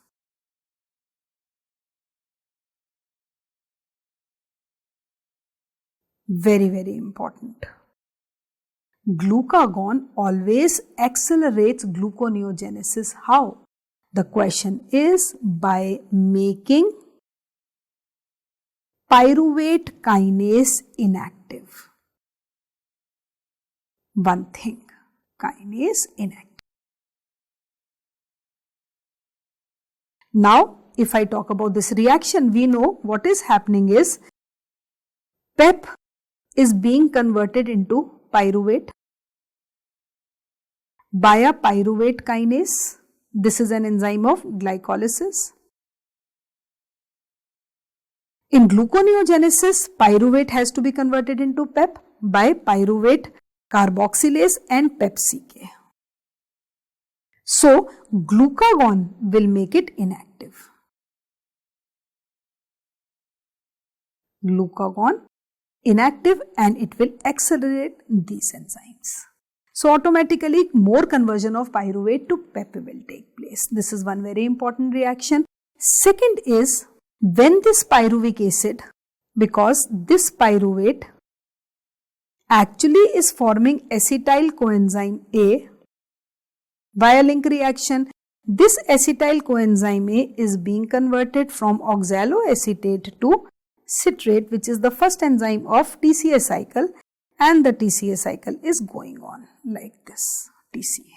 S1: Very, very important. Glucagon always accelerates gluconeogenesis. How? The question is by making pyruvate kinase inactive. One thing, kinase inactive. Now, if I talk about this reaction, we know what is happening is PEP is being converted into pyruvate via pyruvate kinase. This is an enzyme of glycolysis. In gluconeogenesis, pyruvate has to be converted into PEP by pyruvate carboxylase and PEPCK. So, glucagon will make it inactive. Glucagon inactive, and it will accelerate these enzymes. So automatically more conversion of pyruvate to PEP will take place. This is one very important reaction. Second is when this pyruvic acid, because this pyruvate actually is forming acetyl coenzyme A via link reaction. This acetyl coenzyme A is being converted from oxaloacetate to citrate, which is the first enzyme of TCA cycle, and the TCA cycle is going on. like this, TCA.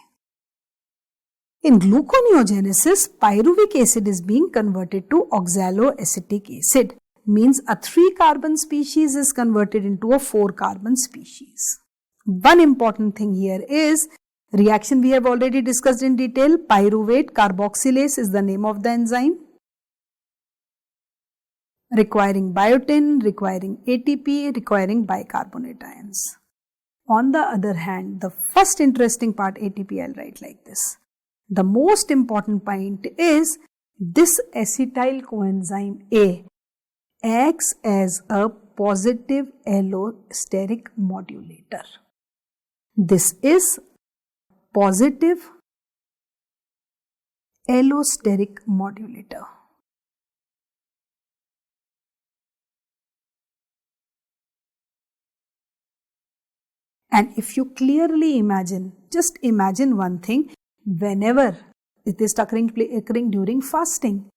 S1: In gluconeogenesis, pyruvic acid is being converted to oxaloacetic acid. Means a 3-carbon species is converted into a 4-carbon species. One important thing here is reaction we have already discussed in detail. Pyruvate carboxylase is the name of the enzyme. Requiring biotin, requiring ATP, requiring bicarbonate ions. On the other hand, the first interesting part ATP I'll write like this. The most important point is this acetyl coenzyme A acts as a positive allosteric modulator. This is positive allosteric modulator. And if you clearly imagine, just imagine one thing, whenever it is occurring during fasting,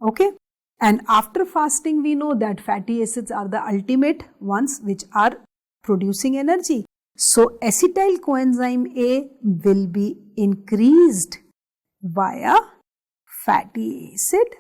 S1: okay? And after fasting, we know that fatty acids are the ultimate ones which are producing energy. So, acetyl coenzyme A will be increased via fatty acid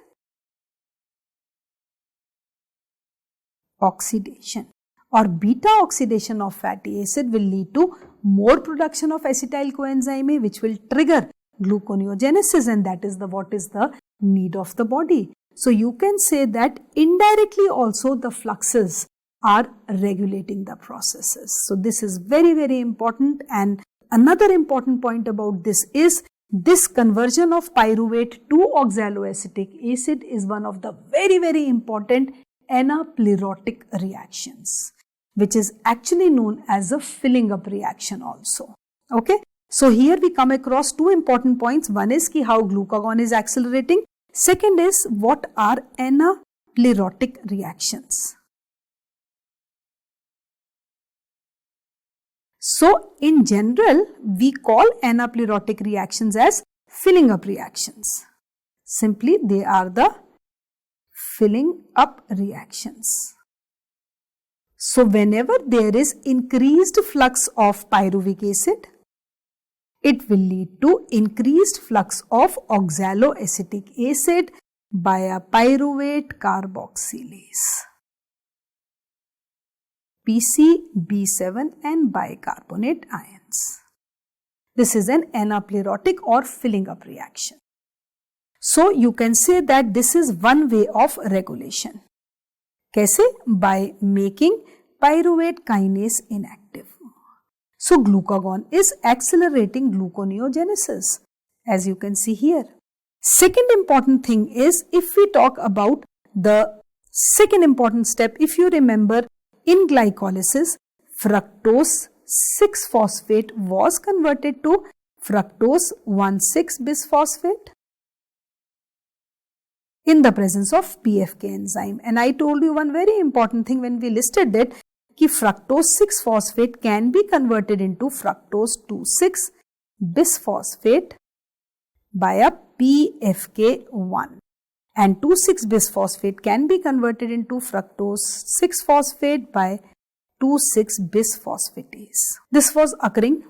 S1: oxidation, or beta oxidation of fatty acid will lead to more production of acetyl coenzyme A, which will trigger gluconeogenesis, and that is what is the need of the body. So you can say that indirectly also the fluxes are regulating the processes. So this is very, very important. And another important point about this is this conversion of pyruvate to oxaloacetic acid is one of the very, very important anaplerotic reactions, which is actually known as a filling up reaction also. Okay. So here we come across two important points. One is how glucagon is accelerating. Second is what are anaplerotic reactions. So in general, we call anaplerotic reactions as filling up reactions. Simply they are the filling up reactions. So whenever there is increased flux of pyruvic acid, it will lead to increased flux of oxaloacetic acid via pyruvate carboxylase, PC, B7 and bicarbonate ions. This is an anaplerotic or filling up reaction. So you can say that this is one way of regulation. Kaise? By making pyruvate kinase inactive. So glucagon is accelerating gluconeogenesis, as you can see here. Second important thing is, if we talk about the second important step, if you remember, in glycolysis, fructose 6-phosphate was converted to fructose 1,6-bisphosphate in the presence of PFK enzyme. And I told you one very important thing when we listed that fructose 6-phosphate can be converted into fructose 2,6-bisphosphate by a PFK1, and 2,6-bisphosphate can be converted into fructose 6-phosphate by 2,6-bisphosphatase. This was occurring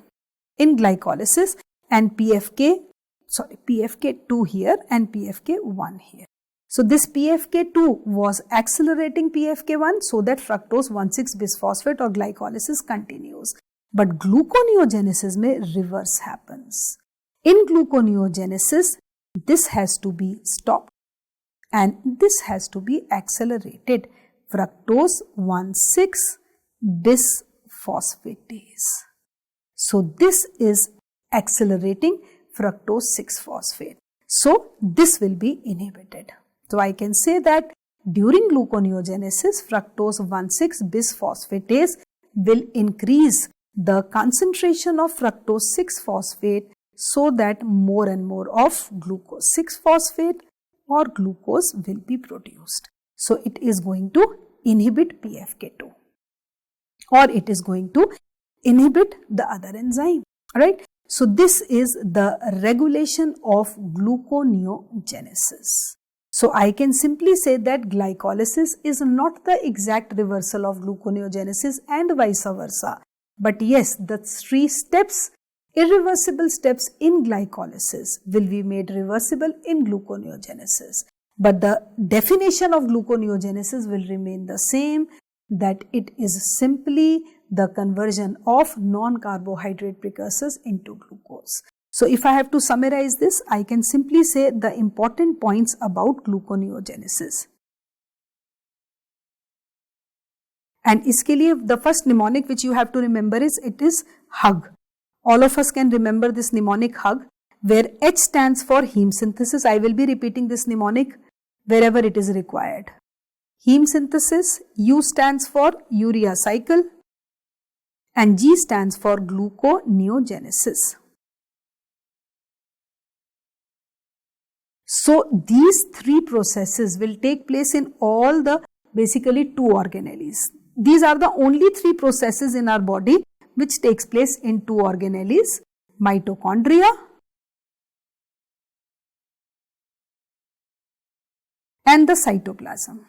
S1: in glycolysis, and PFK2 here and PFK1 here. So this PFK2 was accelerating PFK1 so that fructose 1,6-bisphosphate or glycolysis continues. But gluconeogenesis may reverse happens. In gluconeogenesis, this has to be stopped and this has to be accelerated. Fructose 1,6-bisphosphatase. So this is accelerating fructose 6-phosphate. So this will be inhibited. So I can say that during gluconeogenesis, fructose 1,6-bisphosphatase will increase the concentration of fructose 6-phosphate so that more and more of glucose 6-phosphate or glucose will be produced. So it is going to inhibit PFK2 or it is going to inhibit the other enzyme, right? So this is the regulation of gluconeogenesis. So I can simply say that glycolysis is not the exact reversal of gluconeogenesis and vice versa. But yes, the 3 steps Irreversible steps in glycolysis will be made reversible in gluconeogenesis. But the definition of gluconeogenesis will remain the same, that it is simply the conversion of non-carbohydrate precursors into glucose. So if I have to summarize this, I can simply say the important points about gluconeogenesis. And iske liye the first mnemonic which you have to remember is, it is hug. All of us can remember this mnemonic hug, where H stands for heme synthesis. I will be repeating this mnemonic wherever it is required. Heme synthesis, U stands for urea cycle, and G stands for gluconeogenesis. So these three processes will take place in all the basically 2 organelles. These are the only 3 processes in our body which takes place in 2 organelles: mitochondria and the cytoplasm.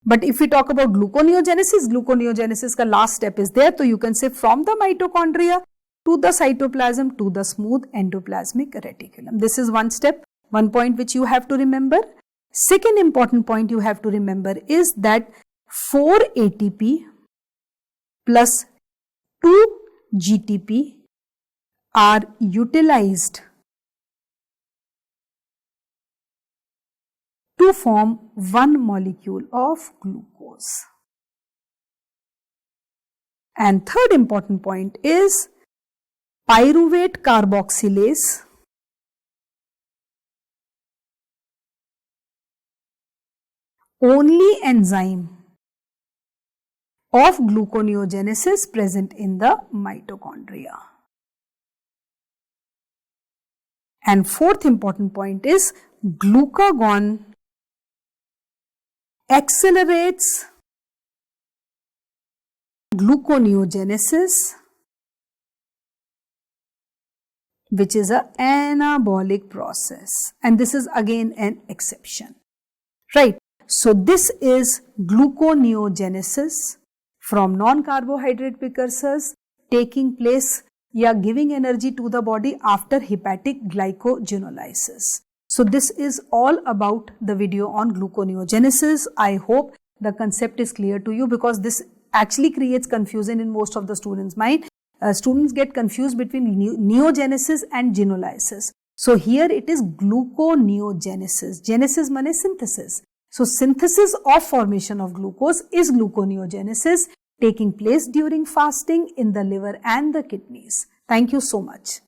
S1: But if we talk about gluconeogenesis ka last step is there. So you can say from the mitochondria to the cytoplasm to the smooth endoplasmic reticulum. This is one step, one point which you have to remember. Second important point you have to remember is that 4 ATP plus 2 GTP are utilized to form one molecule of glucose. And third important point is pyruvate carboxylase only enzyme of gluconeogenesis present in the mitochondria. And fourth important point is glucagon accelerates gluconeogenesis, which is an anabolic process, and this is again an exception, right? So this is gluconeogenesis from non-carbohydrate precursors taking place, giving energy to the body after hepatic glycogenolysis. So this is all about the video on gluconeogenesis. I hope the concept is clear to you, because this actually creates confusion in most of the students' mind. Students get confused between neogenesis and genolysis. So here it is gluconeogenesis. Genesis means synthesis. So synthesis of formation of glucose is gluconeogenesis, taking place during fasting in the liver and the kidneys. Thank you so much.